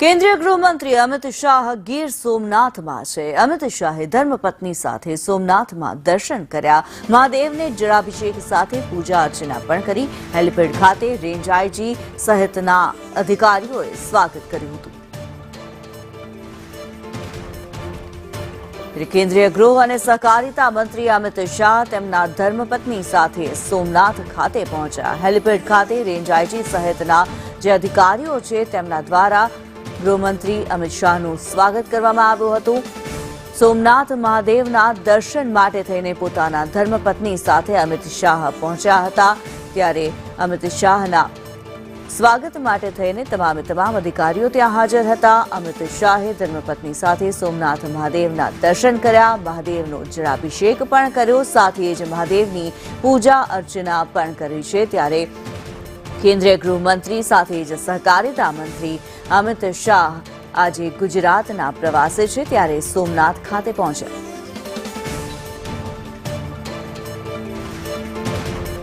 કેન્દ્રીય ગૃહમંત્રી અમિત શાહ ગીર સોમનાથમાં છે। અમિત શાહે ધર્મપત્ની સાથે સોમનાથમાં દર્શન કર્યા। મહાદેવને જળાભિષેક સાથે પૂજા અર્ચના પણ કરી। હેલીપેડ ખાતે રેન્જ આઈજી સહિતના અધિકારીઓએ સ્વાગત કર્યું હતું। કેન્દ્રીય ગૃહ અને સહકારિતા મંત્રી અમિત શાહ તેમના ધર્મપત્ની સાથે સોમનાથ ખાતે પહોંચ્યા। હેલીપેડ ખાતે રેન્જ આઈજી સહિતના જે અધિકારીઓ છે તેમના દ્વારા ગૃહમંત્રી અમિત શાહનું સ્વાગત કરવામાં આવ્યું હતું। સોમનાથ મહાદેવના દર્શન માટે થઈને પોતાના ધર્મપત્ની સાથે અમિત શાહ પહોંચ્યા હતા। ત્યારે અમિત શાહના સ્વાગત માટે થઈને તમામ અધિકારીઓ ત્યાં હાજર હતા। અમિત શાહે ધર્મપત્ની સાથે સોમનાથ મહાદેવના દર્શન કર્યા। મહાદેવનો જળાભિષેક પણ કર્યો, સાથે જ મહાદેવની પૂજા અર્ચના પણ કરી છે। ત્યારે કેન્દ્રીય ગૃહમંત્રી સાથે જ સહકારિતા મંત્રી અમિત શાહ આજે ગુજરાતના પ્રવાસે છે, ત્યારે સોમનાથ ખાતે પહોંચ્યા।